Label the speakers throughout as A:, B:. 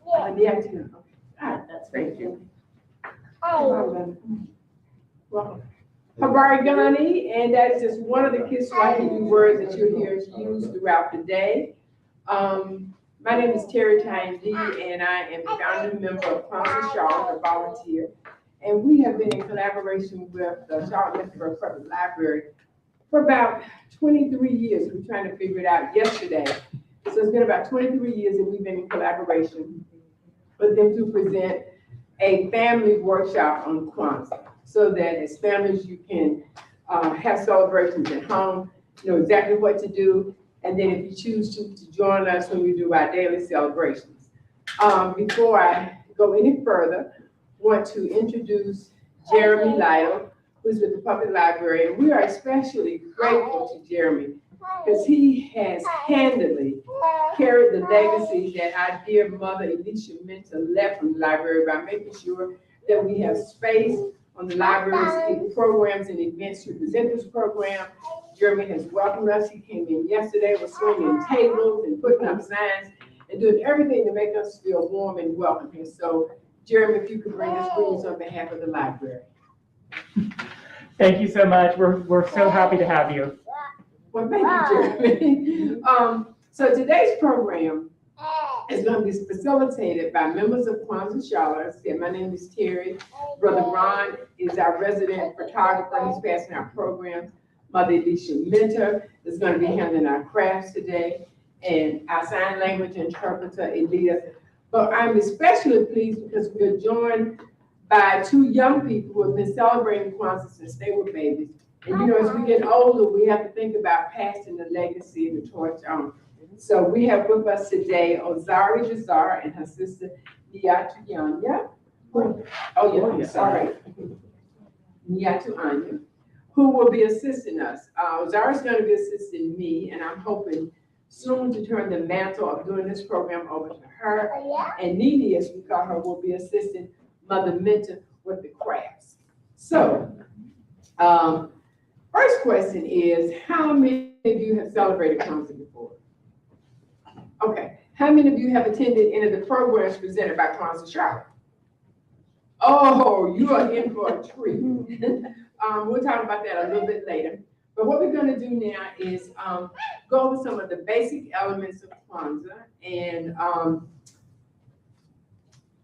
A: Yeah, too. That's thank you. Welcome. Habarigani, and that is just one of the Kiswahili words that you'll hear used throughout the day. My name is Terry Tyne-D, and I am a founding member of Kwanzaa Charlotte, a volunteer. And we have been in collaboration with the Charlotte Mecklenburg Public Library for about 23 years. We're trying to figure it out yesterday. So it's been about 23 years that we've been in collaboration with them to present a family workshop on Kwanzaa, so that as families you can have celebrations at home, you know exactly what to do, and then if you choose to join us when we do our daily celebrations. Before I go any further, I want to introduce Jeremy Lytle, who's with the Public Library, and we are especially grateful to Jeremy because he has handily carried the legacy that our dear mother, Elisha Minter, left from the library by making sure that we have space on the library's programs and events to present this program. Jeremy has welcomed us. He came in yesterday, was swinging tables and putting up signs and doing everything to make us feel warm and welcome here. So, Jeremy, if you could bring us greetings on behalf of the library.
B: Thank you so much. We're so happy to have you.
A: Well, thank you, Jeremy. So today's program is going to be facilitated by members of Kwanzaa Charlotte. My name is Terry. Brother Ron is our resident photographer. He's passing our programs. Mother Elisha Minter is going to be handling our crafts today, and our sign language interpreter, Elia. But I'm especially pleased because we're joined by two young people who have been celebrating Kwanzaa since they were babies. And you know, as we get older, we have to think about passing the legacy and the torch on. So we have with us today Ozari Jazar and her sister Niatu Yanya. Oh yeah, sorry. Niatu Anya, who will be assisting us. Ozari's going to be assisting me, and I'm hoping soon to turn the mantle of doing this program over to her. And Nini, as we call her, will be assisting Mother Minter with the crafts. So, first question is, how many of you have celebrated Kwanzaa before? Okay. How many of you have attended any of the programs presented by Kwanzaa Charlotte? Oh, you are in for a treat. We'll talk about that a little bit later. But what we're going to do now is go over some of the basic elements of Kwanzaa. And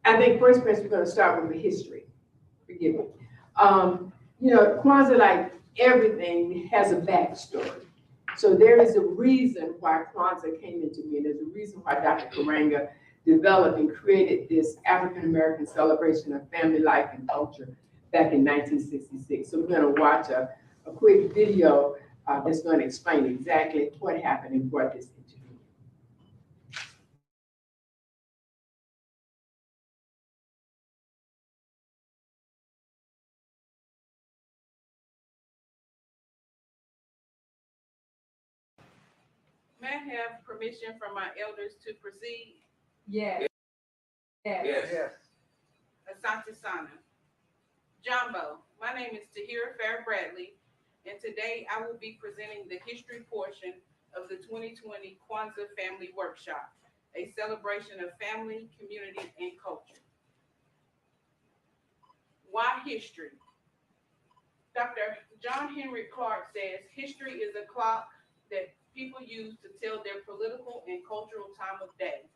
A: I think first place we're going to start with the history. Forgive me. You know, Kwanzaa, like everything, has a backstory. So there is a reason why Kwanzaa came into being. There's a reason why Dr. Karanga developed and created this African-American celebration of family life and culture back in 1966. So we're going to watch a quick video that's going to explain exactly what happened and what this into being.
C: May I have permission from my elders to proceed?
A: Yes.
D: Yes.
C: Asante Sana. Jumbo, my name is Tahira Fair Bradley, and today I will be presenting the history portion of the 2020 Kwanzaa Family Workshop, a celebration of family, community, and culture. Why history? Dr. John Henry Clark says, history is a clock that people use to tell their political and cultural time of day.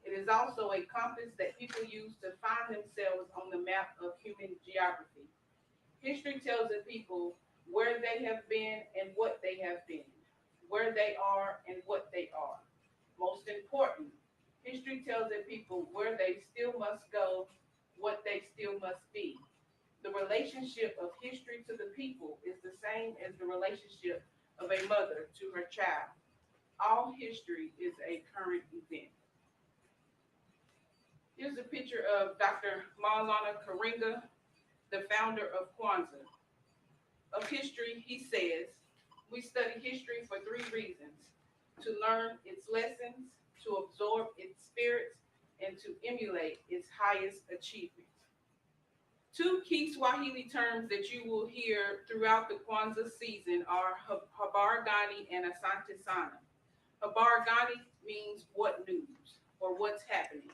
C: It is also a compass that people use to find themselves on the map of human geography. History tells the people where they have been and what they have been, where they are and what they are. Most important, history tells the people where they still must go, what they still must be. The relationship of history to the people is the same as the relationship of a mother to her child. All history is a current event. Here's a picture of Dr. Maulana Karinga, the founder of Kwanzaa. Of history, he says, we study history for three reasons: to learn its lessons, to absorb its spirits, and to emulate its highest achievements. Two key Swahili terms that you will hear throughout the Kwanzaa season are Habar Gani and Asante Sana. Habar Gani means what news or what's happening.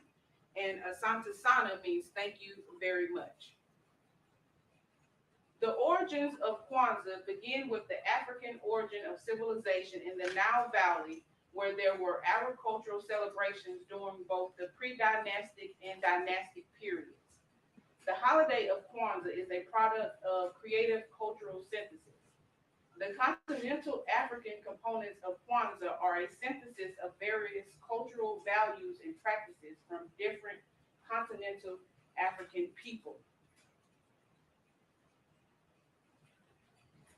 C: and Asante Sana means thank you very much. The origins of Kwanzaa begin with the African origin of civilization in the Nile Valley, where there were agricultural celebrations during both the pre-dynastic and dynastic periods. The holiday of Kwanzaa is a product of creative cultural synthesis. The continental African components of Kwanzaa are a synthesis of various cultural values and practices from different continental African people.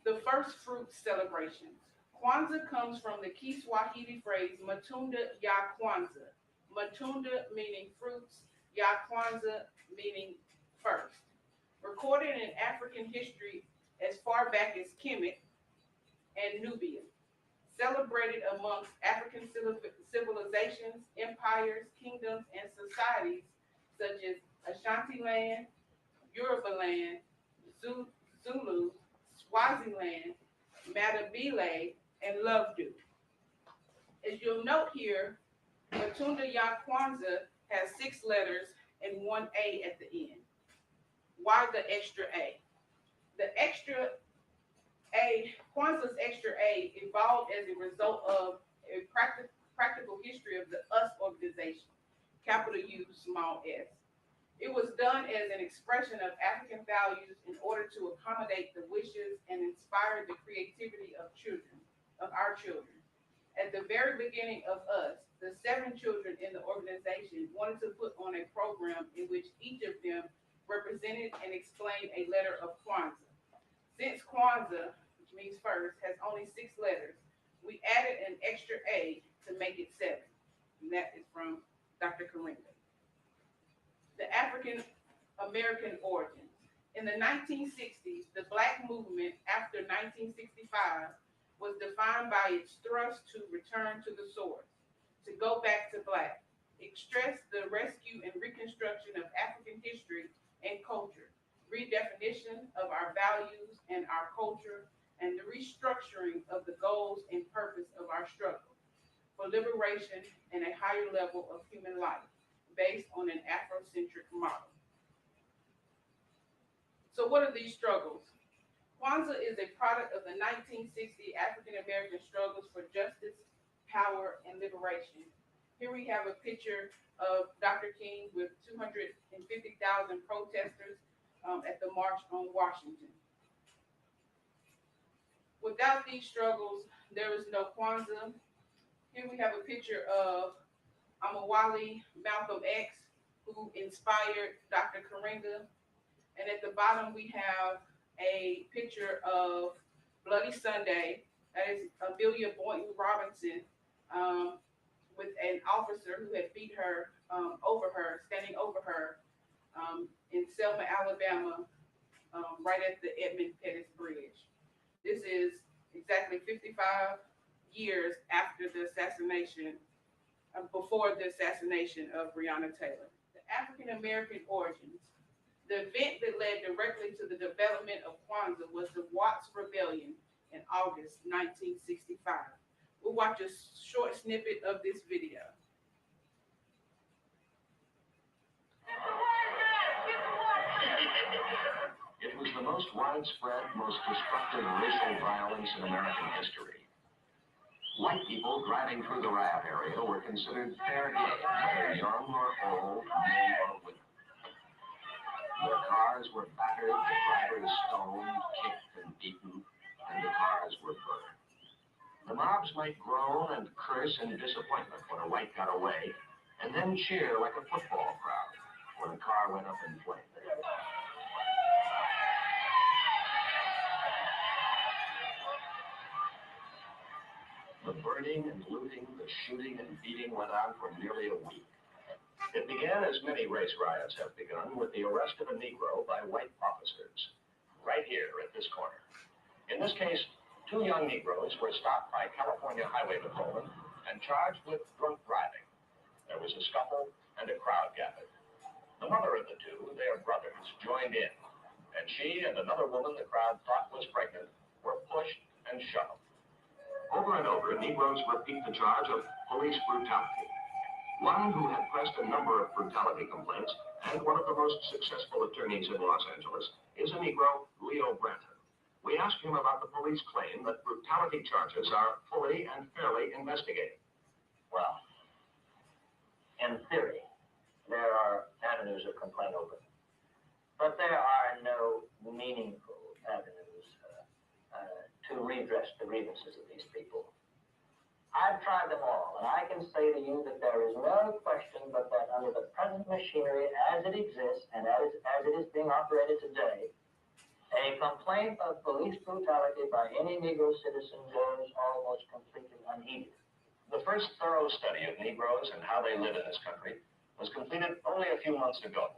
C: The first fruit celebrations. Kwanzaa comes from the Kiswahili phrase Matunda ya Kwanzaa. Matunda meaning fruits, ya Kwanzaa meaning first. Recorded in African history as far back as Kemet and Nubia. Celebrated amongst African civilizations, empires, kingdoms, and societies such as Ashanti-land, Yoruba-land, Zulu, Swaziland, Matabele, and Lovedu. As you'll note here, Matunda ya Kwanzaa has 6 letters and 1 A at the end. Why the extra A? The extra A, Kwanzaa's extra A evolved as a result of a practical history of the US organization, capital U, small s. It was done as an expression of African values in order to accommodate the wishes and inspire the creativity of our children. At the very beginning of US, the 7 children in the organization wanted to put on a program in which each of them represented and explained a letter of Kwanzaa. Since Kwanzaa, which means first, has only 6 letters, we added an extra A to make it 7. And that is from Dr. Karinga. The African American origins. In the 1960s, the Black movement after 1965 was defined by its thrust to return to the source, to go back to Black. It stressed the rescue and reconstruction of African history and culture, redefinition of our values and our culture, and the restructuring of the goals and purpose of our struggle for liberation and a higher level of human life based on an Afrocentric model. So what are these struggles? Kwanzaa is a product of the 1960 African American struggles for justice, power, and liberation. Here we have a picture of Dr. King with 250,000 protesters at the March on Washington. Without these struggles, there is no Kwanzaa. Here we have a picture of Amawali Malcolm X, who inspired Dr. Karinga. And at the bottom, we have a picture of Bloody Sunday. That is Amelia Boynton Robinson with an officer who had beat her, standing over her in Selma, Alabama, right at the Edmund Pettus Bridge. This is exactly 55 years after the assassination, before the assassination of Breonna Taylor. The African American origins. The event that led directly to the development of Kwanzaa was the Watts Rebellion in August 1965. We'll watch a short snippet of this video.
E: It was the most widespread, most destructive racial violence in American history. White people driving through the riot area were considered fair game, whether young or old, men or women. Their cars were battered, the drivers stoned, kicked, and beaten, and the cars were burned. The mobs might groan and curse in disappointment when a white got away, and then cheer like a football crowd when a car went up in flames. The burning and looting, the shooting and beating went on for nearly a week. It began, as many race riots have begun, with the arrest of a Negro by white officers, right here at this corner. In this case, 2 young Negroes were stopped by California highway patrolmen and charged with drunk driving. There was a scuffle and a crowd gathered. The mother of the 2, their brothers, joined in, and she and another woman the crowd thought was pregnant were pushed and shoved. Over and over, Negroes repeat the charge of police brutality. one who had pressed a number of brutality complaints and one of the most successful attorneys in Los Angeles, is a Negro, Leo Branton. We asked him about the police claim that brutality charges are fully and fairly investigated.
F: Well, in theory, there are avenues of complaint open, but there are no meaningful avenues to redress the grievances of these people. I've tried them all, and I can say to you that there is no question but that under the present machinery as it exists and as it is being operated today, a complaint of police brutality by any Negro citizen goes almost completely unheeded.
E: The first thorough study of Negroes and how they live in this country was completed only a few months ago.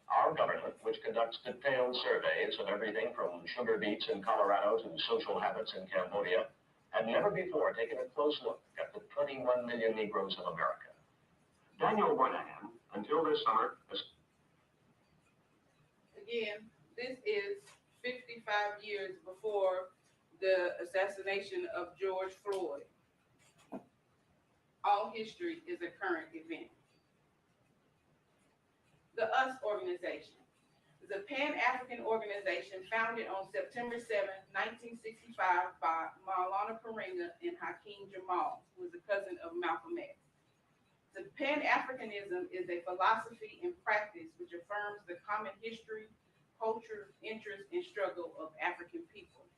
E: Our government, which conducts detailed surveys of everything from sugar beets in Colorado to social habits in Cambodia, had never before taken a close look at the 21 million Negroes of America. Daniel Moynihan, until this summer,
C: Again, this is 55 years before the assassination of George Floyd. All history is a current event. The US organization is a Pan-African organization founded on September 7, 1965 by Maulana Karenga and Hakeem Jamal, who is a cousin of Malcolm X. The Pan-Africanism is a philosophy and practice which affirms the common history, culture, interest, and struggle of African people.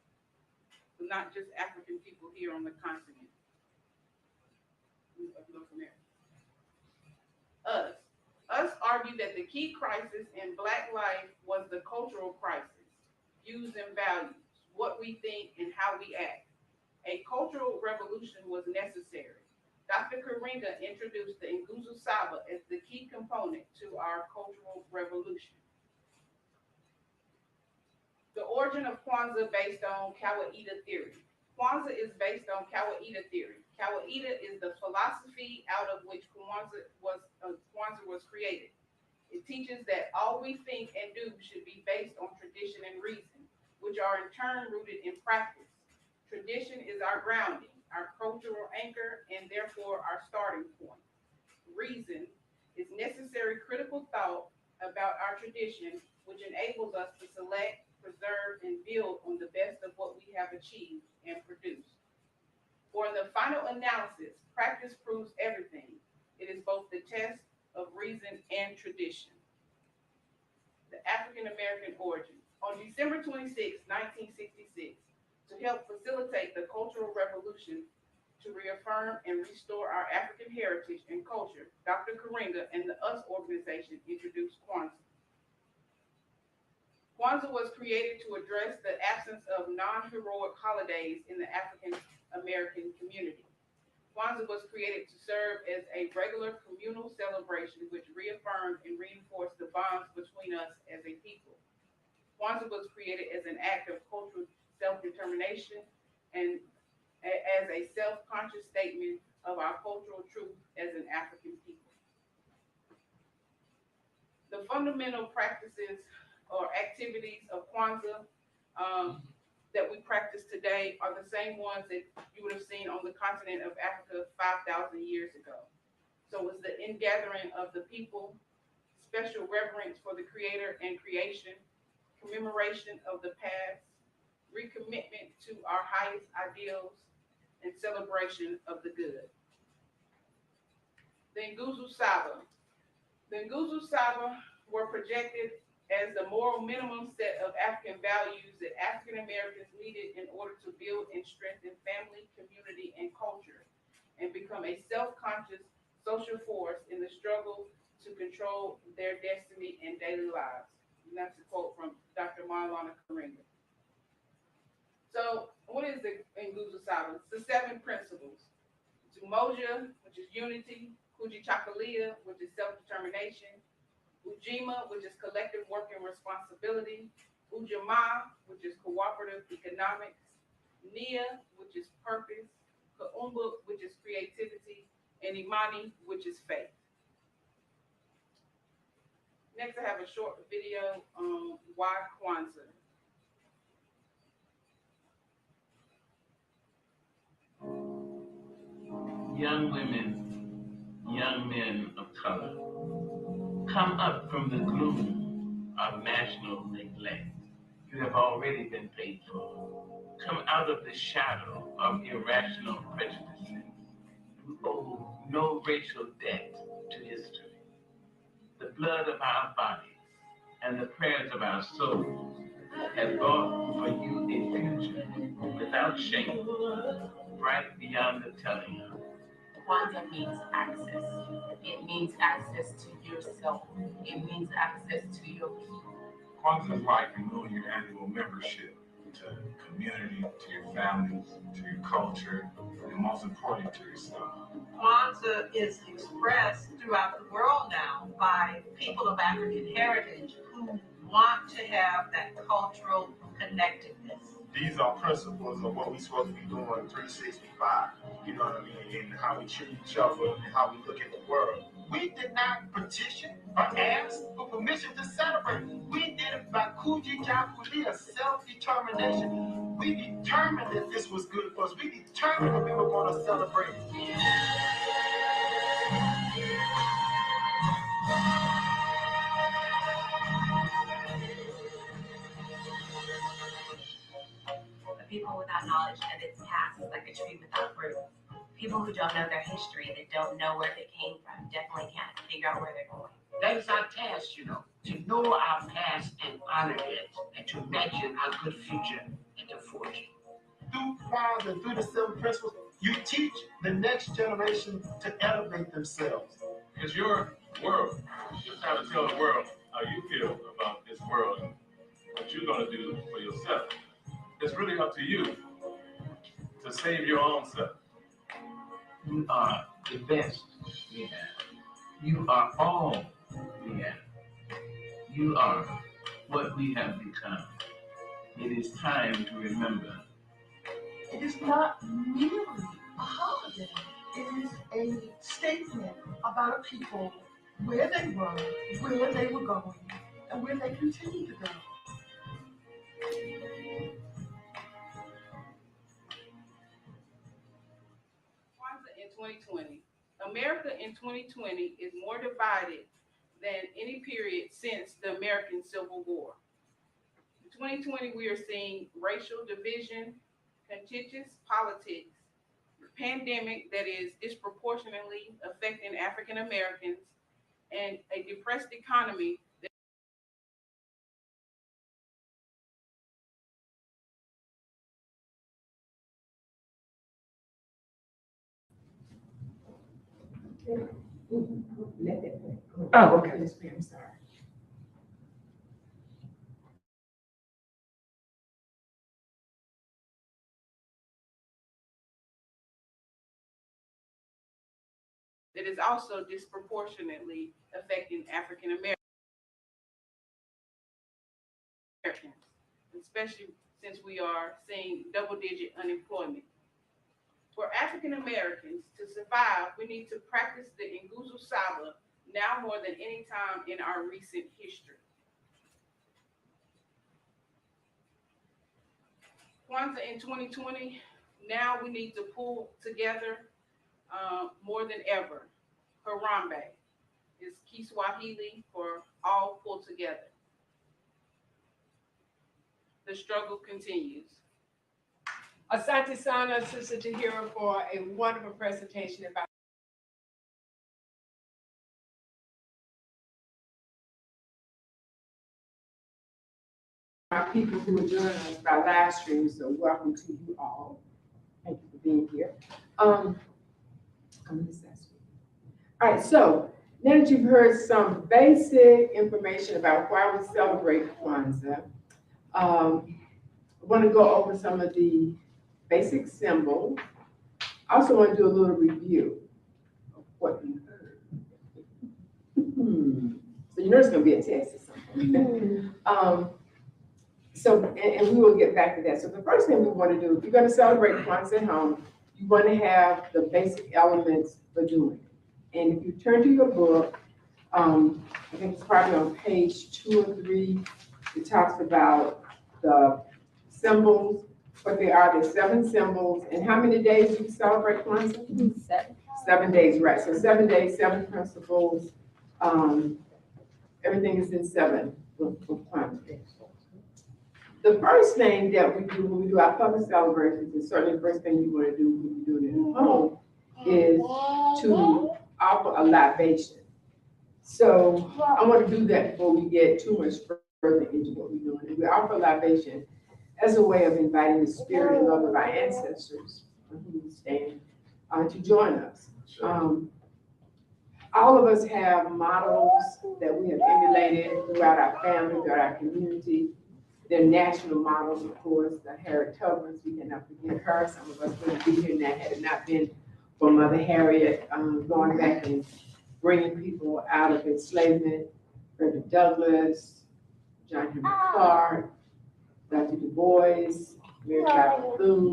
C: So not just African people here on the continent of North America. Us argue that the key crisis in Black life was the cultural crisis, views and values, what we think and how we act. A cultural revolution was necessary. Dr. Karenga introduced the Nguzo Saba as the key component to our cultural revolution. The origin of Kwanzaa based on Kawaida theory. Kwanzaa is based on Kawaida theory. Kawaida is the philosophy out of which Kwanzaa was created. It teaches that all we think and do should be based on tradition and reason, which are in turn rooted in practice. Tradition is our grounding, our cultural anchor, and therefore our starting point. Reason is necessary critical thought about our tradition, which enables us to select, preserve, and build on the best of what we have achieved and produced. For in the final analysis, practice proves everything. It is both the test of reason and tradition. The African American origin. On December 26, 1966, to help facilitate the Cultural Revolution, to reaffirm and restore our African heritage and culture, Dr. Karenga and the US organization introduced Kwanzaa. Kwanzaa was created to address the absence of non-heroic holidays in the African American community. Kwanzaa was created to serve as a regular communal celebration which reaffirmed and reinforced the bonds between us as a people. Kwanzaa was created as an act of cultural self-determination and as a self-conscious statement of our cultural truth as an African people. The fundamental practices or activities of Kwanzaa that we practice today are the same ones that you would have seen on the continent of Africa 5,000 years ago. So it's the ingathering of the people, special reverence for the creator and creation, commemoration of the past, recommitment to our highest ideals, and celebration of the good. The Nguzo Saba. The Nguzo Saba were projected as the moral minimum set of African values that African Americans needed in order to build and strengthen family, community, and culture, and become a self-conscious social force in the struggle to control their destiny and daily lives. And that's a quote from Dr. Maulana Karenga. So what is the Nguzo Saba? It's the 7 principles. Umoja, which is unity. Kujichagulia, which is self-determination. Ujima, which is collective work and responsibility. Ujamaa, which is cooperative economics. Nia, which is purpose. Kaumba, which is creativity. And Imani, which is faith. Next, I have a short video on why Kwanzaa.
G: Young women young men of color. Come up from the gloom of national neglect. You have already been paid for. Come out of the shadow of irrational prejudices. You owe no racial debt to history. The blood of our bodies and the prayers of our souls have bought for you a future without shame, bright beyond the telling of.
H: Kwanzaa means access. It means access to yourself. It means access to your people.
I: Kwanzaa is like renewing your annual membership to community, to your families, to your culture, and most importantly, to yourself.
J: Kwanzaa is expressed throughout the world now by people of African heritage who want to have that cultural connectedness.
I: These are principles of what we're supposed to be doing 365, you know what I mean, and how we treat each other and how we look at the world. We did not petition or ask for permission to celebrate. We did it by Kujichakulia, self-determination. We determined that this was good for us. We determined that we were going to celebrate.
H: People without knowledge of its past is like a tree without roots. People who don't know their history, that don't know where they came from, definitely can't figure out where they're going.
K: That is our task, to know our past and honor it, and to imagine our good future and the fortune.
I: Through Kwanzaa, through the 7 principles, you teach the next generation to elevate themselves.
G: It's your world. You just have to tell the world how you feel about this world and what you're going to do for yourself. It's really up to you to save your own self.
K: You are the best we have. You are all we have. You are what we have become. It is time to remember.
J: It is not merely a holiday. It is a statement about a people, where they were going, and where they continue to go.
C: Kwanzaa in 2020. America in 2020 is more divided than any period since the American Civil War. In 2020, we are seeing racial division, contentious politics, pandemic that is disproportionately affecting African Americans, and a depressed economy that
A: Let that play.
B: Oh, okay.
A: Yes, ma'am, I'm sorry.
C: is also disproportionately affecting African Americans, especially since we are seeing double-digit unemployment. For African Americans to survive, we need to practice the Nguzo Saba now more than any time in our recent history. Kwanzaa in 2020, now we need to pull together more than ever. Harambe is Kiswahili for all pull together. The struggle continues.
A: Asante Sana, Sister Tahira, for a wonderful presentation about our people who are joining us by live stream. So welcome to you all. Thank you for being here. All right, so now that you've heard some basic information about why we celebrate Kwanzaa, I want to go over some of the basic symbols. I also want to do a little review of what you heard. So you know it's going to be a test or something. And we will get back to that. So the first thing we want to do, if you're going to celebrate Kwanzaa at home, you want to have the basic elements for doing it. And if you turn to your book, I think it's probably on page 2 or 3, it talks about the symbols, what they are. There's 7 symbols. And how many days do you celebrate Kwanzaa?
D: 7.
A: 7 days, right? So 7 days, 7 principles. Everything is in 7 with Kwanzaa. The first thing that we do when we do our public celebrations, and certainly the first thing you want to do when you're doing it at home, is to offer a libation. So I want to do that before we get too much further into what we're doing. And we offer libation as a way of inviting the spirit and love of our ancestors who stand to join us. All of us have models that we have emulated throughout our family, throughout our community. They're national models, of course, the Harriet Tubmans, we cannot forget her. Some of us wouldn't be here now had it not been for Mother Harriet going back and bringing people out of enslavement. Frederick Douglass, John Henry Clark, Dr. Du Bois, Mary Cotton Bethune,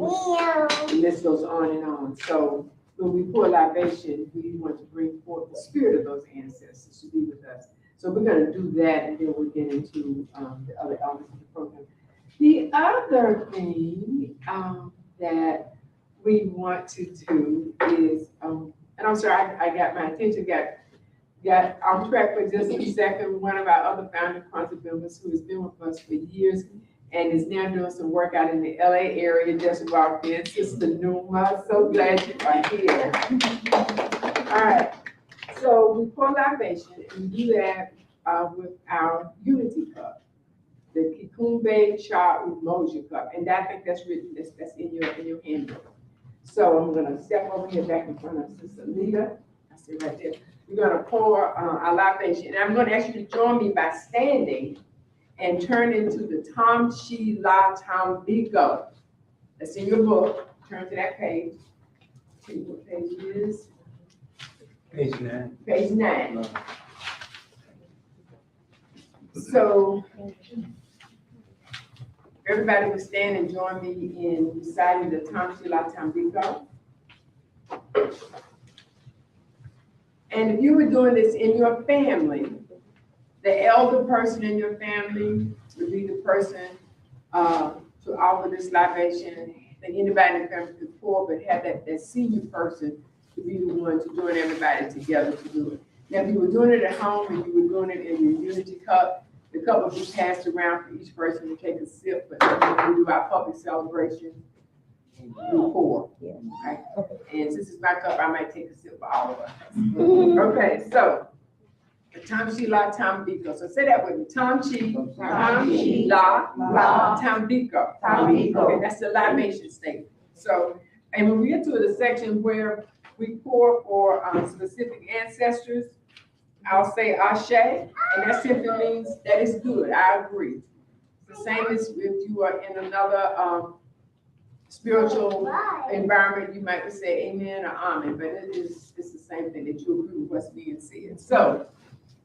A: the list goes on and on. So when we pour libation, we want to bring forth the spirit of those ancestors to be with us. So we're going to do that, and then we'll get into the other elements of the program. The other thing that we want to do is, and I'm sorry, I got my attention got off track for just a second. One of our other founding Kwanzaa members who has been with us for years and is now doing some work out in the LA area just walked in, Sister Numa. So glad you are here. All right. So we pour libation, and we do that with our unity cup, the Kikumbe Cha Umoja cup, and I think that's written. That's in your handbook. So I'm gonna step over here back in front of Sister Lita. I see right there. We're gonna pour our libation, and I'm gonna ask you to join me by standing and turn into the Tam Shi La Tam Biko. That's in your book. Turn to that page. Tell you what page it is.
L: Page 9.
A: Page 9. So everybody would stand and join me in reciting the Tam Shi La Tam Biko. And if you were doing this in your family, the elder person in your family would be the person to offer this libation. That anybody in the family could pour, but have that senior person to be the one to join everybody together to do it. Now, if you were doing it at home and you were doing it in your unity cup, the cup would be passed around for each person to take a sip. But when we do our public celebration, we pour. Right? And since it's my cup, I might take a sip for all of us. Okay, so the Tam Shi La Tam Biko. So say that with me. Tam Shi La Tam Biko. Okay, that's the libation statement. So, and when we get to the section where we pour for specific ancestors, I'll say Ashe, and that simply means that it's good. I agree. It's the same as if you are in another spiritual environment, you might say amen or amen, but it's the same thing that you agree with what's being said. So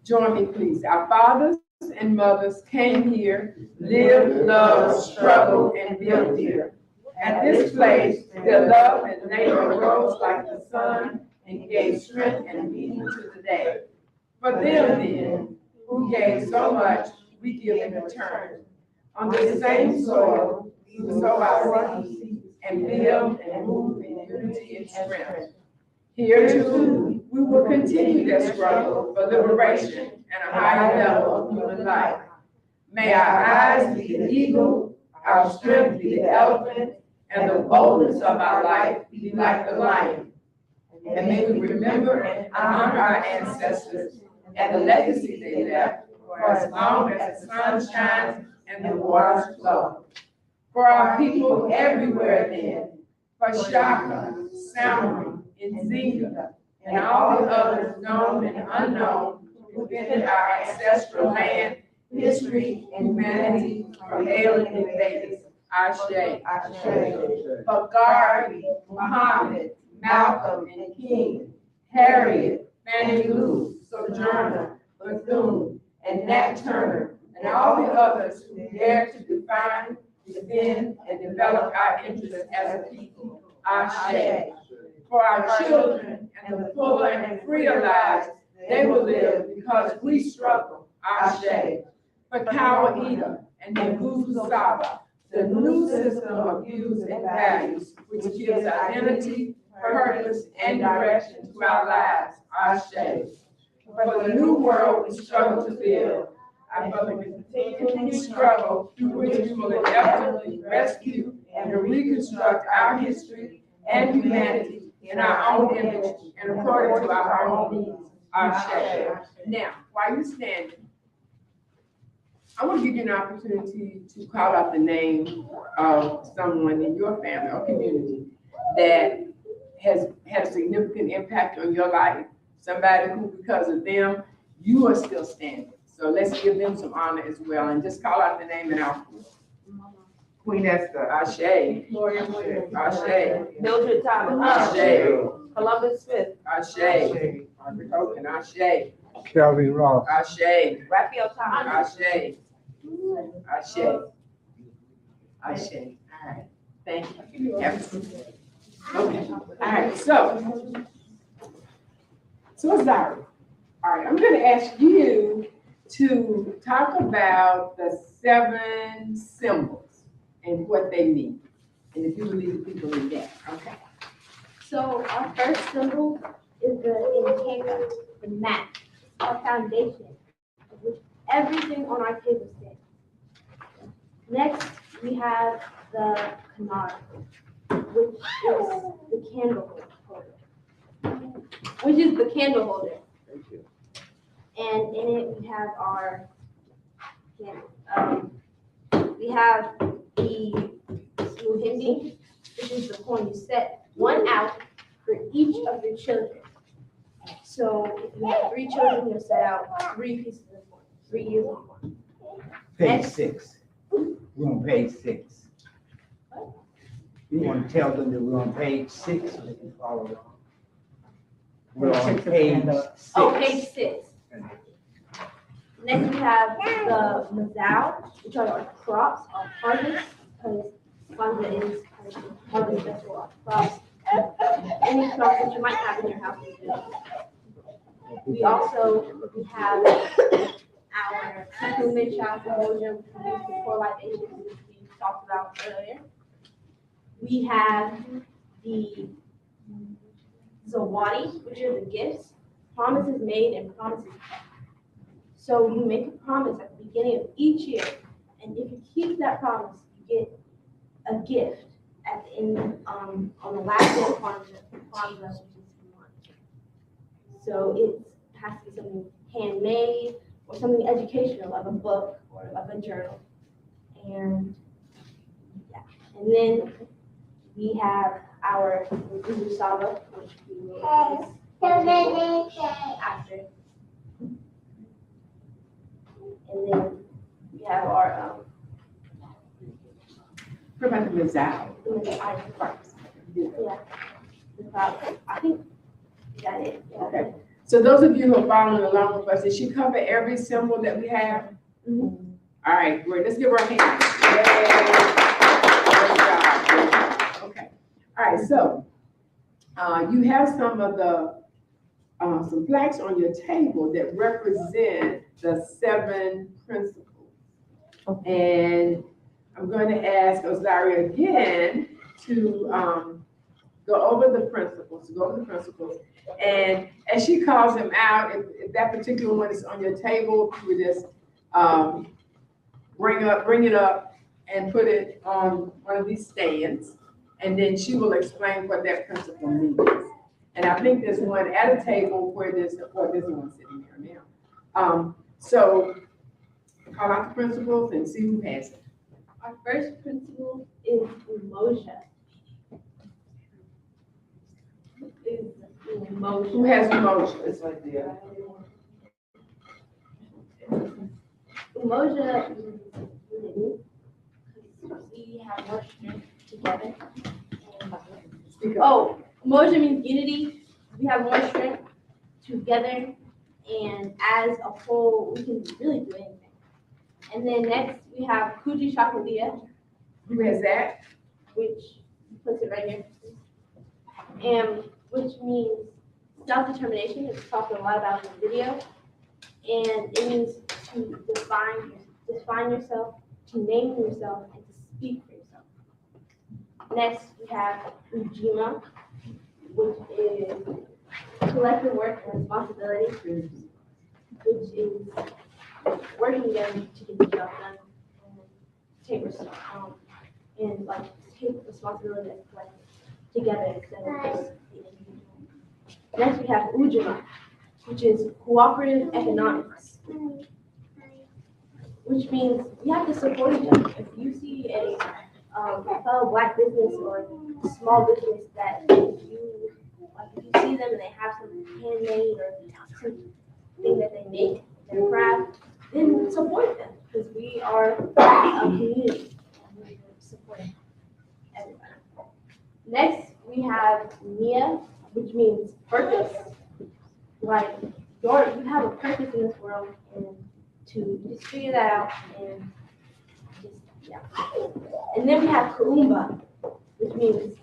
A: join me, please. Our fathers and mothers came here, lived, loved, struggled, and built here. At this place, their love and labor rose like the sun and gave strength and meaning to the day. For them then, who gave so much, we give in return. On this same soil, we sow our seeds and build and move in unity and strength. Here too, we will continue that struggle for liberation and a higher level of human life. May our eyes be the eagle, our strength be the elephant, and the boldness of our life be like the lion. And may we remember and honor our ancestors and the legacy they left for as long as the sun shines and the waters flow. For our people everywhere then, for Shaka, Salmon, Nzinga, and all the others known and unknown who entered our ancestral land, history, and humanity from alien invaders. Ashe. For Garvey, Muhammad, Malcolm, and King, Harriet, Fannie Lou, Sojourner, Bethune, and Nat Turner, and all the others who dared to define, defend, and develop our interests as a people. Ashe. For our children and the fuller and freer lives they will live because we struggle. Ashe. For Kawaida and Nguzu Saba, the new system of views and values which gives identity, purpose, and direction to our lives. Ashe. For the new world we struggle to build, and for the continuing struggle through which we will inevitably rescue and reconstruct our history and humanity in our own image and according to our own needs. Ashe. Now, while you're standing, I want to give you an opportunity to call out the name of someone in your family or community that has had a significant impact on your life. Somebody who, because of them, you are still standing. So let's give them some honor as well, and just call out the name and our
M: Queen Esther.
A: Ashe.
D: Gloria Williams.
A: Ashe.
D: Mildred Thomas.
A: Ashe.
D: Columbus Smith.
A: Ashe. Broken. Ashe.
L: Kelvin Ross.
A: Ashe.
D: Raphael Thomas.
A: Ashe. Ashe. Ashe. All right. Thank you. Yes. Okay. All right. So Zara. All right. I'm going to ask you to talk about the 7 symbols and what they mean. And if you will lead the people in that. Okay.
N: So our first symbol is the integral, the mat, our foundation, of which everything on our table stands. Next, we have the kanara, which is the candle holder. And in it, we have our candle. We have the muhindi, which is the coin you set one out for each of your children. So if you have 3 children, you'll set out 3 pieces of coin, 3 years of coin.
M: Page 6. We're on page 6. You want to tell them that we're on page 6 so they can follow along. We're on page 6.
N: Oh, page 6. Next we have the mazao, which are our crops, our harvest, because Kwanzaa is harvest festival, our crops. Any crops that you might have in your house. We have our cumin, shop, moja, which we use for libations, which we talked about earlier. We have the zawadi, which are the gifts, promises made and promises kept. So you make a promise at the beginning of each year, and if you keep that promise, you get a gift at the end, on the last day of Kwanzaa, which is March. So it has to be something handmade or something educational, like a book or like a journal. And yeah, and then we have our Saba, which we will after. And then we have our
A: What about the mazao?
N: Yeah. I think got it. Yeah.
A: Okay. So those of you who are following along with us, did she cover every symbol that we have?
N: Mhm.
A: All right, great. Let's give her a hand. Yay. Great job. Great job. Okay. All right. So you have some of the some plaques on your table that represent the 7 principles. And I'm going to ask Ozaria again to go over the principles, And as she calls them out, if that particular one is on your table, you would just bring it up and put it on one of these stands. And then she will explain what that principle means. And I think there's one at a table where there's one sitting there now. So call out the principles and see who has it.
N: Our first principle is umoja.
A: Who has emotion?
M: It's right there.
N: Umoja is unity, because we have more strength together. Umoja means unity. We have more strength together, and as a whole, we can really do anything. And then next, we have Kuji Shakulia.
A: Who has that?
N: Which puts it right here. And which means self-determination. It's talked a lot about in the video. And it means to define yourself, to name yourself, and to speak for yourself. Next, we have Ujima, which is collective work and responsibility, which is working together to get the job done and take responsibility as collective together instead of just the individual. Next, we have Ujima, which is cooperative economics, which means we have to support each other. If you see a fellow Black business or small business that if you see them and they have some handmade or something that they make, their craft, then support them because we are a community. We support everybody. Next, we have Nia, which means purpose. Like you have a purpose in this world, and to just figure that out and just yeah. And then we have Kuumba, which means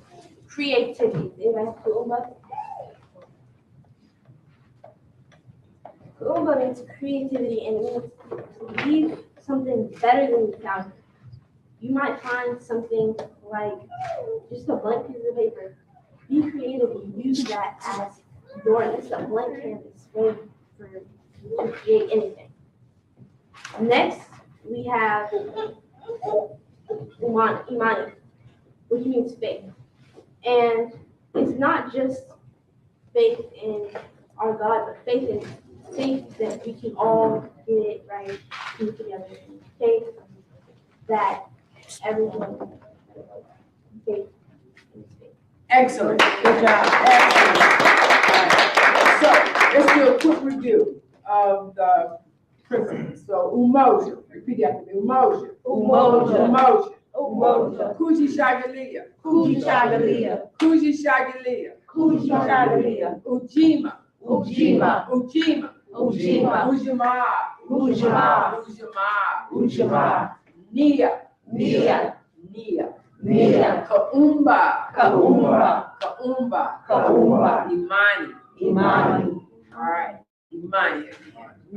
N: creativity. Anybody have Kuumba? Kuumba means creativity and it means to leave something better than you found. You might find something like just a blank piece of paper. Be creative and use that as it's a blank canvas ready for you to create anything. Next, we have Imani, which means faith. And it's not just faith in our God, but faith in that we can all get it right, do it together. Faith that everyone faith.
A: Excellent, good job, excellent. So, let's do a quick review of the principles. So, umoja, repeat after me, umoja.
D: Umoja.
A: Umoja.
D: Umoja.
A: Kuji shagalia.
D: Kuji shagalia.
A: Kuji shagalia.
D: Kuji shagalia.
A: Ujima.
D: Ujima.
A: Ujima.
D: Ujima.
A: Ujima.
D: Ujima.
A: Ujima.
D: Ujima.
A: Nia.
D: Nia.
A: Nia.
D: Nia.
A: Kaumba.
D: Kaumba.
A: Kaumba.
D: Kaumba.
A: Imani.
D: Imani.
A: All right. Imani.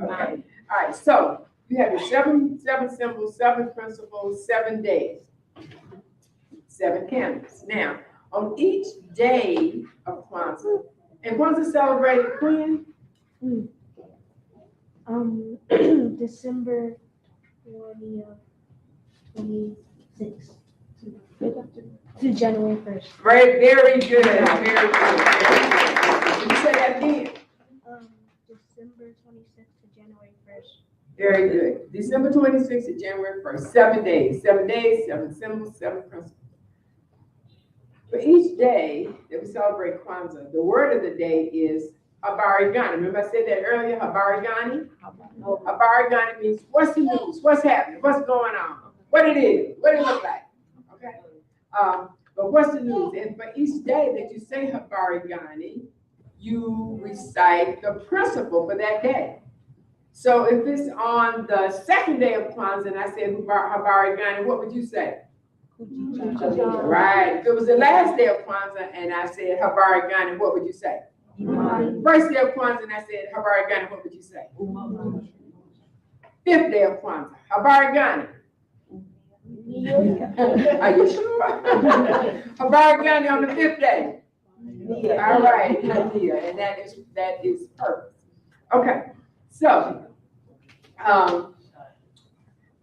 A: Okay. All right. So you have your seven symbols, 7 principles, 7 days, 7 candles. Now, on each day of Kwanzaa, and Kwanzaa celebrated when?
N: December 26th to January 1st.
A: Very, very good. Very good. Can you say that again?
N: December 26th to January 1st.
A: Very good. December 26th to January 1st. 7 days. 7 days, 7 symbols, 7 principles. For each day that we celebrate Kwanzaa, the word of the day is Habarigani. Remember I said that earlier, Habarigani? Habarigani means what's the news? What's happening? What's going on? What it is? What it look like? Okay? But what's the news? And for each day that you say Habarigani, you recite the principle for that day. So if it's on the second day of Kwanzaa and I said Habarigani, what would you say? Right. If it was the last day of Kwanzaa and I said Habarigani, what would you say? First day of Kwanzaa and I said Habarigani, what would you say? 5th day of Kwanzaa, Habarigani. Are you sure? Habarigani on the 5th day. All right, and that is perfect. Okay, so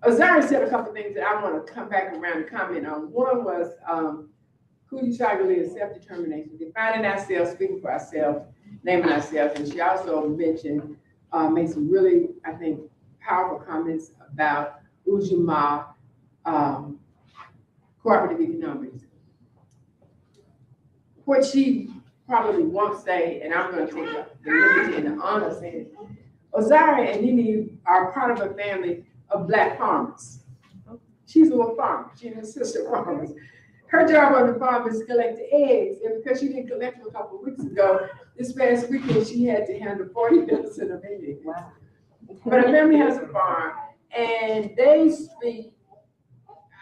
A: Ozari said a couple things that I want to come back around and comment on. One was Kuji Shagali, self-determination, defining ourselves, speaking for ourselves, naming ourselves, and she also mentioned, made some really, I think, powerful comments about Ujima, cooperative economics. What she probably won't say, and I'm going to take the liberty and the honor of saying, Ozari and Nini are part of a family of Black farmers. She's a little farmer. She and her sister farmers. Her job on the farm is to collect the eggs, and because she didn't collect them a couple of weeks ago, this past weekend she had to handle 40 dozen of eggs. Wow. But her family has a farm, and they speak,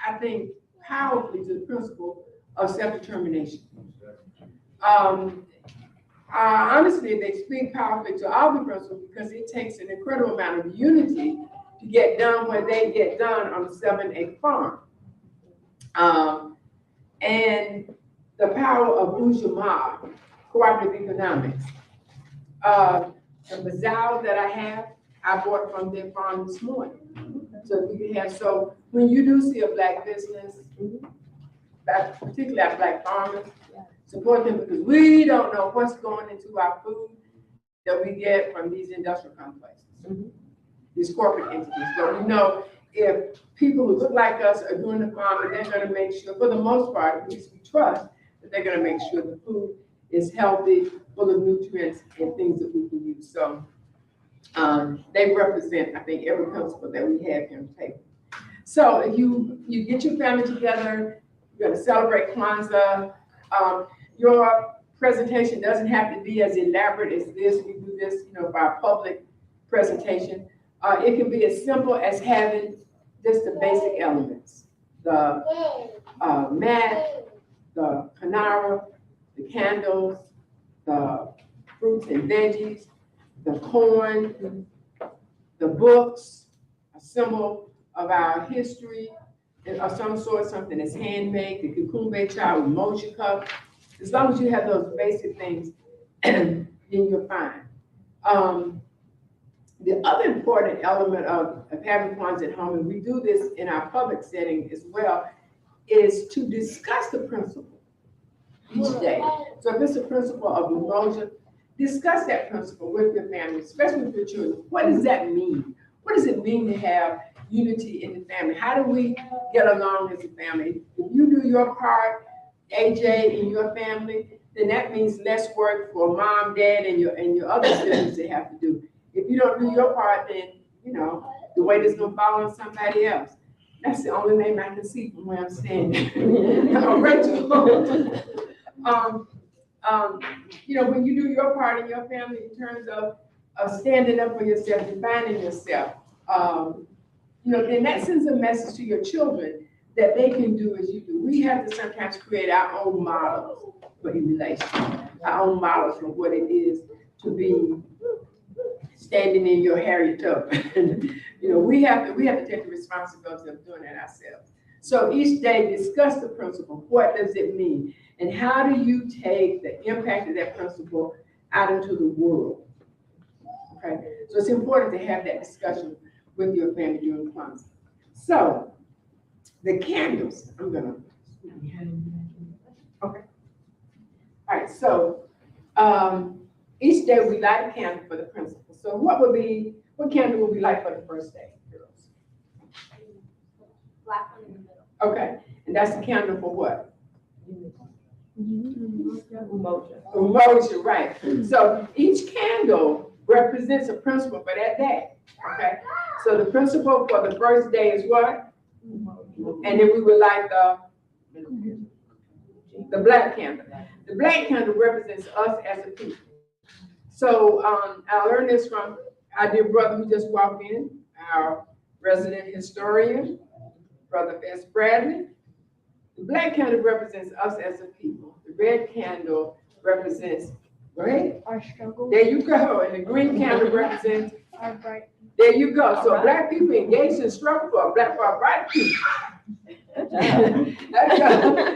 A: I think, powerfully to the principle of self-determination. Honestly, they speak powerfully to all the principles because it takes an incredible amount of unity to get done what they get done on a 7-acre farm. And the power of Ujima, cooperative economics. The bazaar that I have, I bought from their farm this morning. So we can have, so when you do see a black business, particularly our black farmers, support them because we don't know what's going into our food that we get from these industrial complexes, these corporate entities. But we know if people who look like us are doing the farming, they're gonna make sure, for the most part, at least we trust, that they're gonna make sure the food is healthy, full of nutrients and things that we can use. So they represent, I think, every principle that we have here on the table. So if you get your family together, you're gonna celebrate Kwanzaa. Your presentation doesn't have to be as elaborate as this. We do this, for our public presentation. It can be as simple as having just the basic elements: the mat, the canara, the candles, the fruits and veggies, the corn, the books, a symbol of our history of some sort, something that's handmade, the kukumbe chow, emoji cup. As long as you have those basic things, then you're fine. The other important element of having Kwanzaa at home, and we do this in our public setting as well, is to discuss the principle each day. So if it's a principle of emotion, discuss that principle with your family, especially with your children. What does that mean? What does it mean to have unity in the family? How do we get along as a family? If you do your part, AJ, in your family, then that means less work for mom, dad, and your other siblings to have to do. If you don't do your part, then the weight is gonna fall on somebody else. That's the only name I can see from where I'm standing. Rachel. When you do your part in your family in terms of standing up for yourself, defining yourself, then that sends a message to your children that they can do as you do. We have to sometimes create our own models for emulation, our own models for what it is to be standing in your Harriet Tubman. We have to take the responsibility of doing that ourselves. So each day, discuss the principle. What does it mean? And how do you take the impact of that principle out into the world? Okay, so it's important to have that discussion with your family during Kwanzaa. So the candles, okay. All right, so each day we light a candle for the principle. So what candle would we light for the first day, girls?
N: Black one in the middle.
A: Okay, and that's the candle for what? Emotion, right. So each candle represents a principle for that day, okay? So the principle for the first day is what? And then we would light the black candle. The black candle represents us as a people. So I learned this from our dear brother who just walked in, our resident historian, Brother S. Bradley. The black candle represents us as a people. The red candle represents, go ahead.
N: Our struggle.
A: There you go. And the green candle represents
N: our bright.
A: There you go. So black people engaged in struggle for a bright future.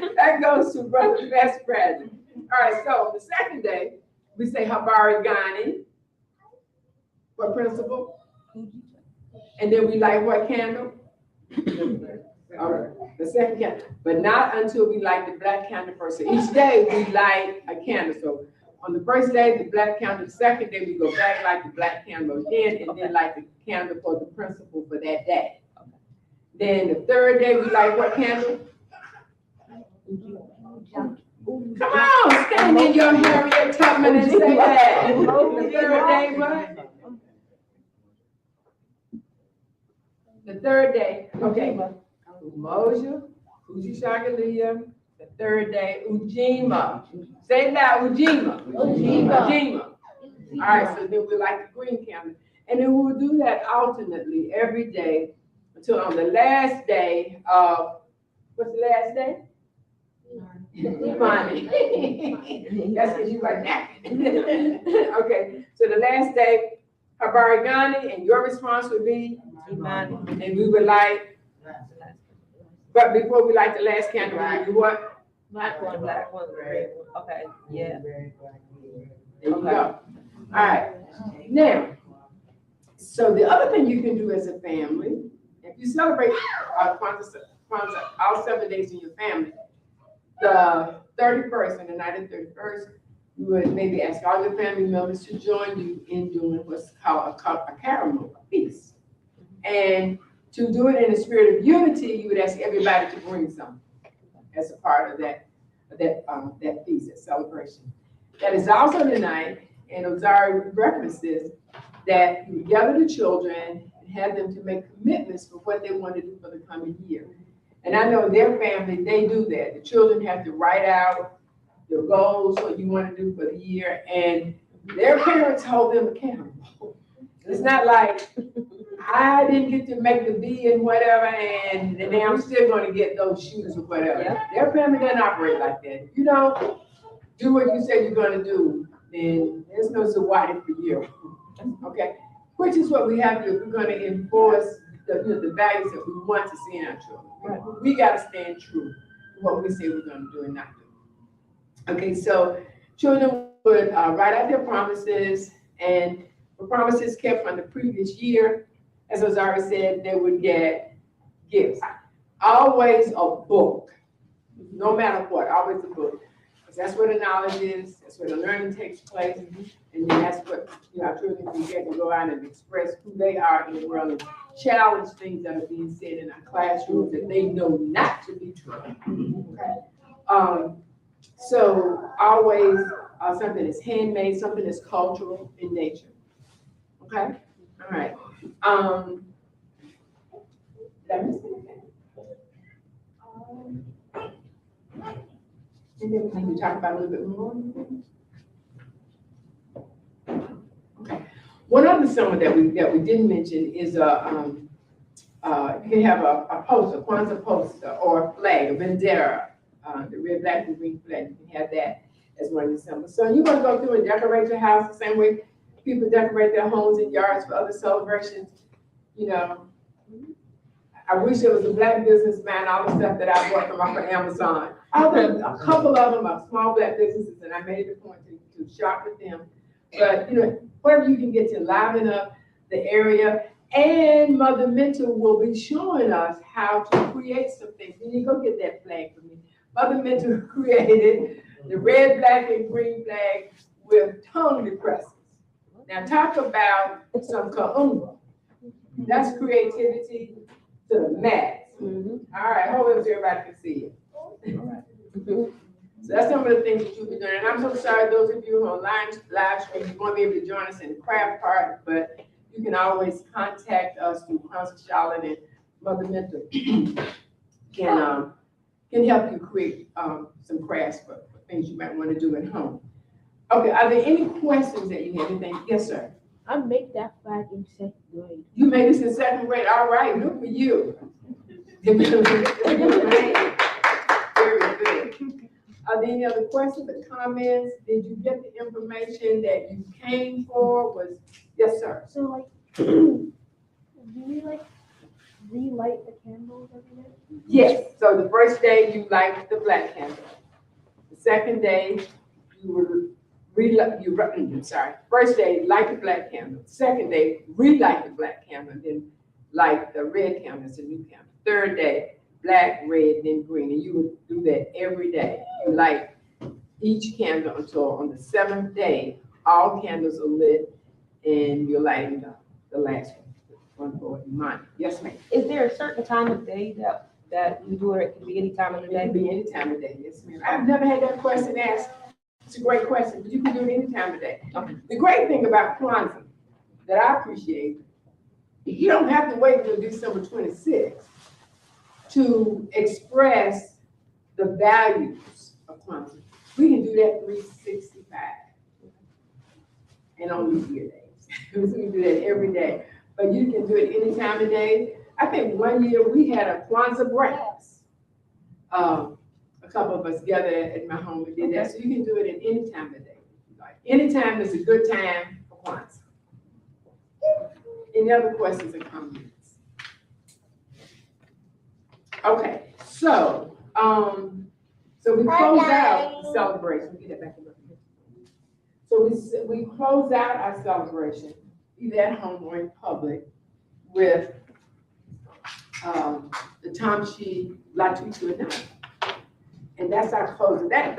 A: that goes to Brother S. Bradley. All right, so the second day, we say Habari Gani for principle. And then we light what candle? The second candle, but not until we light the black candle first. So each day we light a candle. So on the first day, the black candle. The second day, we go back, light the black candle again, and then light the candle for the principle for that day. Then the third day, we light what candle? Come on, stand in your Harriet Tubman and say that. The third day, what? The third day, okay. Umoja, Ujishagalia. The third day, Ujima. Say it loud, Ujima. Ujima. All right, so then we light the green candle. And then we'll do that alternately every day until on the last day of, what's the last day? Imani. That's because you like that. Okay, so the last day, Habari Gani, and your response would be? Imani. And we would light, but before we light the last candle, we do what?
D: Black one, red one. Okay, yeah.
A: There you go. All right. Now, so the other thing you can do as a family, if you celebrate Kwanzaa all 7 days in your family, the 31st and the night of the 31st, you would maybe ask all your family members to join you in doing what's called a caramel feast. And to do it in a spirit of unity, you would ask everybody to bring something as a part of that feast, that celebration. That is also the night, and Ozari referenced this, that you gather the children and have them to make commitments for what they want to do for the coming year. And I know their family, they do that. The children have to write out their goals, what you want to do for the year, and their parents hold them accountable. It's not like, I didn't get to make the B and whatever, and now I'm still going to get those shoes or whatever.
D: Yeah.
A: Their family doesn't operate like that. If you don't do what you said you're going to do, then there's no Zawadi for you. Okay? Which is what we have to do if we're going to enforce the values that we want to see in our children. We got to stand true to what we say we're going to do and not do. Okay, so children would write out their promises, and the promises kept from the previous year, as Ozari said, they would get gifts. Always a book, no matter what, always a book. Because that's where the knowledge is, that's where the learning takes place, and then that's what our children can get to go out and express who they are in the world and challenge things that are being said in our classrooms that they know not to be true. Okay? So always something that's handmade, something that's cultural in nature. Okay? All right. Did I miss anything? Anything we talk about a little bit more? Okay. One other summer that we didn't mention is you can have a poster, a Kwanzaa poster, or a flag, a bandera, the red, black, and green flag. You can have that as one of the symbols. So you're going to go through and decorate your house the same way people decorate their homes and yards for other celebrations. You know, I wish it was a black businessman, all the stuff that I bought from off of Amazon. A couple of them are small black businesses, and I made it a point to shop with them. But, whatever you can get to liven up the area. And Mother Mentor will be showing us how to create some things. When you go get that flag for me. Mother Mentor created the red, black, and green flag with tongue depressors. Now talk about some kaunga. That's creativity to the max. All right, hold up so everybody can see it. So that's some of the things that you'll be doing. And I'm so sorry, those of you who are on live stream, you won't be able to join us in the craft part, but you can always contact us through Kwanzaa Charlotte, and Mother Mentor can help you create some crafts for things you might want to do at home. Okay, are there any questions that you have? Anything? Yes, sir.
N: I make that flag in second grade.
A: You made this in second grade. All right, good for you. Very good. Are there any other questions or comments? Did you get the information that you came for? Yes, sir.
N: So do we relight the candles every day?
A: Yes. So the first day you light the black candle. The second day you First day light the black candle. Second day relight the black candle, then light the red candle. It's a new candle. Third day black, red, then green, and you would do that every day. You light each candle until on the 7th day, all candles are lit, and you're lighting the last one for Monday. Yes, ma'am.
D: Is there a certain time of day that you do it? It can be any time of the
A: It
D: day?
A: can be any time of day. Yes, ma'am. I've never had that question asked. It's a great question, but you can do it any time of day.
D: Okay.
A: The great thing about Kwanzaa that I appreciate, you don't have to wait until December 26th to express the values of Kwanzaa. We can do that 365 and on leap year days. We can do that every day, but you can do it any time of day. I think one year we had a Kwanzaa breakfast. A couple of us gathered at my home and did that. So you can do it at any time of day. Like anytime is a good time for Kwanzaa. Any other questions or comments? Okay, so we close out the celebration. Get that back in. So we close out our celebration, either at home or in public, with the time she liked me to announce. And that's our closing. That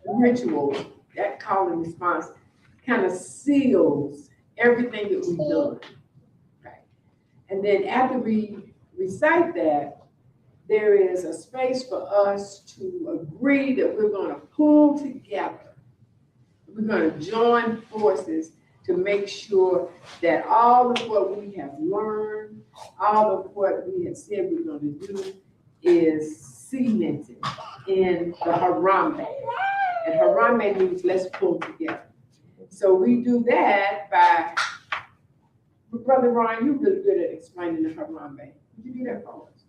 A: ritual, that call and response kind of seals everything that we've done. Right? And then after we recite that, there is a space for us to agree that we're going to pull together. We're going to join forces to make sure that all of what we have learned, all of what we have said we're going to do is cemented in the Harambe. And Harambe means let's pull together. So we do that by, Brother Ron, you're really good at explaining the Harambe. Would you do that for us?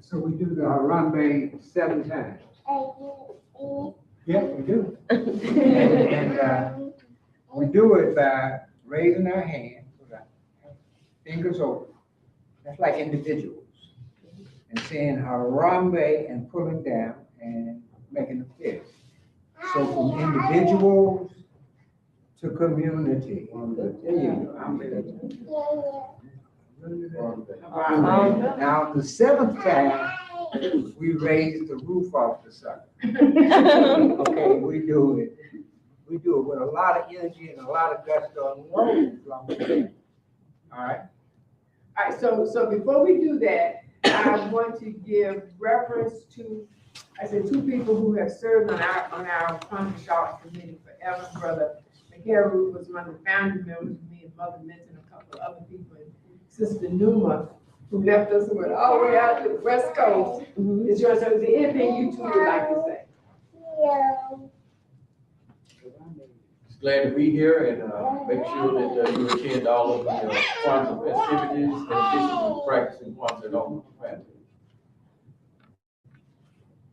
M: So we do the Harambe 7 times. Yeah, we do. and we do it by raising our hands with our fingers open. That's like individuals. And saying Harambe and pulling down and making a fist. So from individuals to community. There you go. Now, the 7th time, we raise the roof off the sucker. Okay, we do it with a lot of energy and a lot of gusto. All right.
A: All right, so before we do that, I want to give reference to, I said, 2 people who have served on our Kwanzaa Shaw's committee forever. Brother McCarroll was one of the founding members, me and Mother mentioned a couple of other people. Sister Numa, who left us and went all the way out to the West Coast. Is yours. So is there anything you 2 would like to say?
O: Just glad to be here and make sure that you attend all of the Kwanzaa festivities in addition to practicing Kwanzaa at home with your family.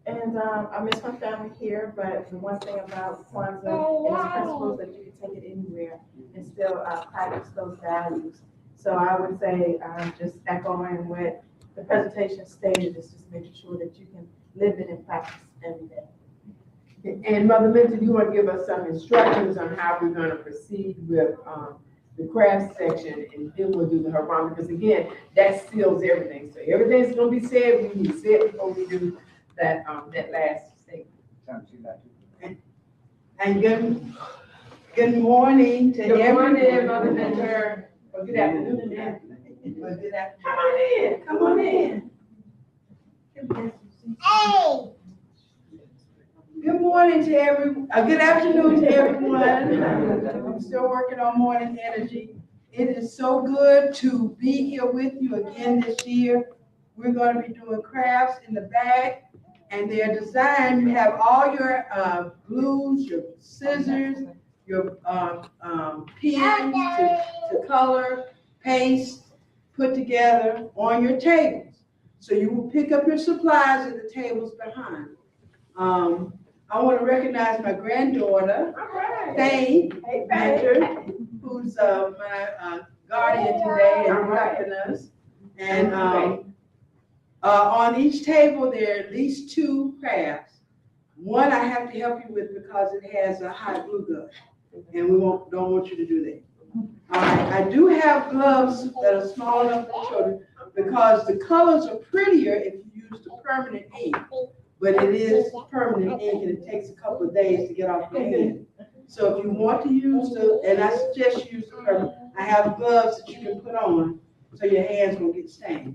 P: And I miss my family here, but the one thing about Kwanzaa is principles that you can take it anywhere and still practice those values. So I would say, just echoing what the presentation stated, is just making sure that you can live it and practice every day.
A: And Mother Minta, do you want to give us some instructions on how we're going to proceed with the craft section, and then we'll do the Harambe, because again, that seals everything. So everything's going to be said, we need to say it before we do that last statement.
Q: And good morning to everyone.
A: Good morning, Mother Minta. Well, good afternoon.
Q: Well, good afternoon. Come on in. Hey. Good morning to everyone. Good afternoon to everyone. I'm still working on morning energy. It is so good to be here with you again this year. We're going to be doing crafts in the back, and they're designed. You have all your glues, your scissors, your pens to color, paste, put together on your tables. So you will pick up your supplies at the tables behind. I want to recognize my granddaughter, Faye Mentor, who's my guardian today and helping us. And on each table, there are at least 2 crafts. One I have to help you with because it has a hot glue gun, and we don't want you to do that. I do have gloves that are small enough for children because the colors are prettier if you use the permanent ink. But it is permanent ink, and it takes a couple of days to get off your hand. So if you want to use and I suggest you use the permanent, I have gloves that you can put on so your hands won't get stained.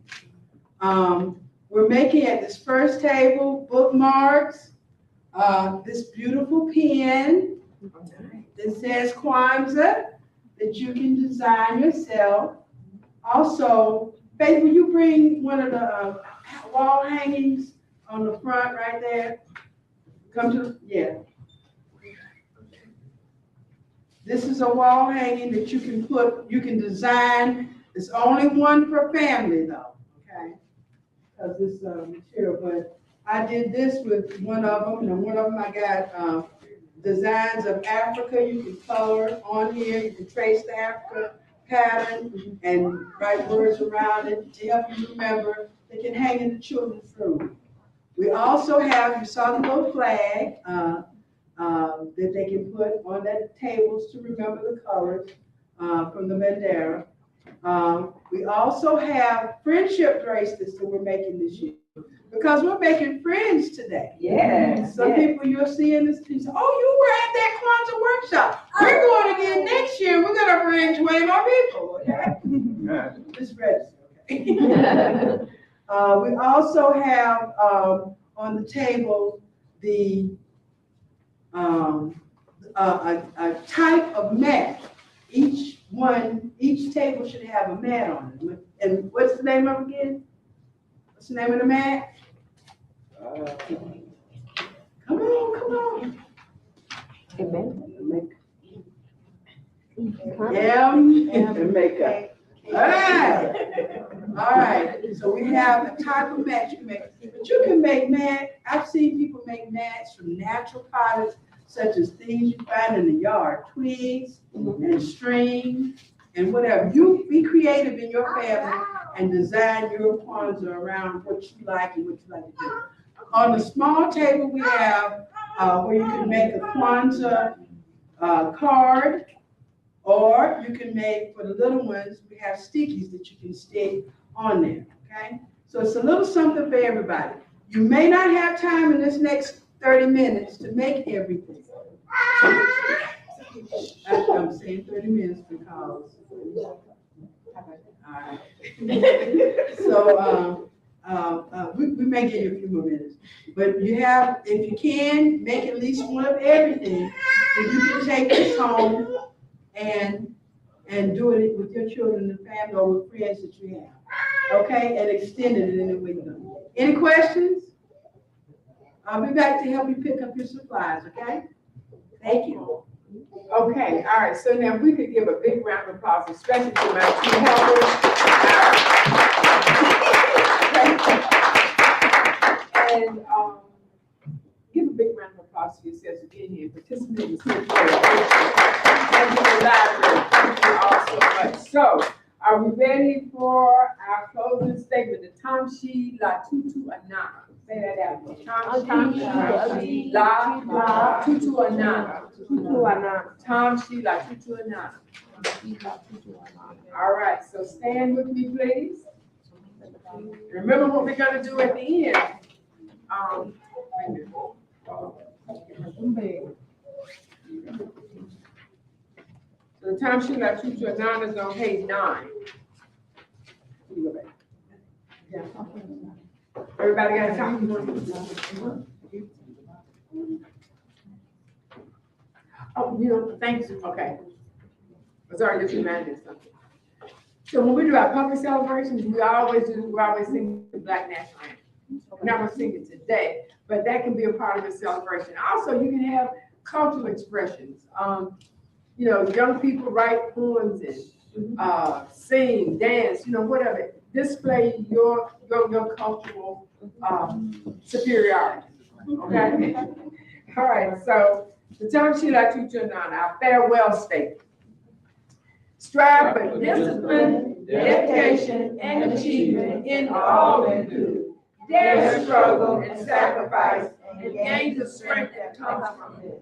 Q: We're making at this first table bookmarks, this beautiful pen that says Kwanzaa that you can design yourself. Also, Faith, will you bring one of the wall hangings on the front right there? Come to, yeah. This is a wall hanging that you can design. It's only one per family though, okay? Because this material, but I did this with one of them, and one of them I got designs of Africa. You can color on here, you can trace the Africa pattern and write words around it to help you remember. They can hang in the children's room. We also have, you saw the little flag, that they can put on the tables to remember the colors, from the bandera. We also have friendship bracelets that we're making this year, because we're making friends today.
D: Yes,
Q: Some
D: yes.
Q: people you'll see in this piece, oh, you were at that Kwanzaa workshop. We're going again next year. We're gonna bring way more people, okay? Just register, okay? We also have, on the table, a type of mat. Each table should have a mat on it. And what's the name of it again? What's the name of the mat? Come on. And makeup. All right. So we have a type of mat you can make, but you can make mat. I've seen people make mats from natural products, such as things you find in the yard, twigs and string and whatever. You be creative in your family and design your Kwanzaa around what you like and what you like to do. On the small table, we have where you can make a Kwanzaa card, or you can make, for the little ones, we have stickies that you can stick on there, okay? So it's a little something for everybody. You may not have time in this next 30 minutes to make everything. I'm saying 30 minutes because, all right. So we may give you a few more minutes, but you have, if you can, make at least one of everything, and you can take this home and do it with your children and family or with friends that you have, okay? And extend it in any way you know. Any questions? I'll be back to help you pick up your supplies, okay? Thank you.
A: Okay, all right, so now we could give a big round of applause, especially to my two helpers. And give a big round of applause to yourselves for being here and participating in this and to the library. Thank you all so much. So, are we ready for our closing statement? The Tamshi La Tutu Anana. Say that out. Tamshi La Tutu Anana. Tamshi La Tutu Anana. All right, so stand with me, please. Remember what we're gonna do at the end. So the Tamshi La Tutu Anana is on page 9. Yeah. Everybody got a copy? Oh, you know, thanks, okay. I'm sorry, just reminded something. So when we do our public celebrations, we always sing the Black National Anthem. We're not gonna sing it today, but that can be a part of the celebration. Also, you can have cultural expressions. You know, young people write poems and sing, dance, you know, whatever. Display your cultural superiority. Okay? All right, so the Tamshi La Tutu Anana, our farewell statement. Strive for discipline, dedication, and achievement in all that you do. Dare to struggle and sacrifice and gain the strength that comes from this.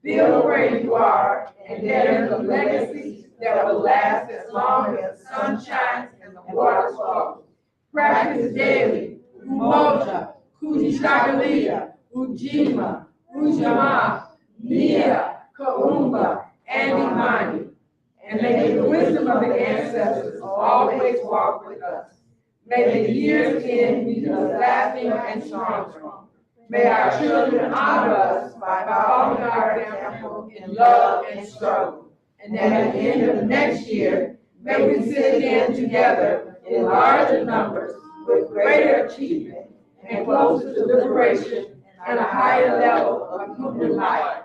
A: Build where you are and there is a legacy that will last as long as the sun shines and the waters flow. Practice daily, Umoja, Kujishagalila, Ujima, Ujama, Nia, Kaumba, and Imani. And may the wisdom of the ancestors always walk with us. May the years end between us laughing and stronger. May our children honor us by following our example in love and struggle. And at the end of next year, may we sit again together in larger numbers with greater achievement and closer to liberation and a higher level of human life.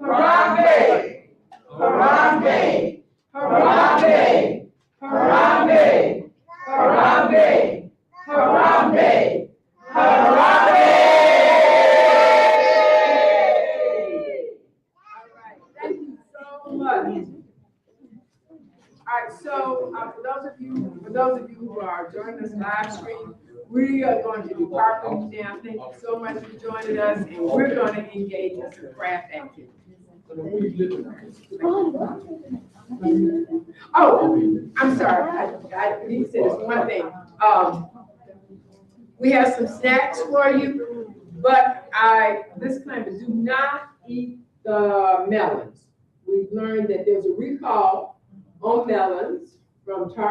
A: Harambe! Harambe! Harambe! Harambe! Harambe! Harambe! Harambe! All right, thank you so much. All right, so for those of you who are joining us live stream, We are going to depart from you now. Thank you so much for joining us, and we're going to engage in some craft activities. Oh, I'm sorry, I need to say this one thing. We have some snacks for you, but disclaimer, do not eat the melons. We've learned that there's a recall on melons from Target.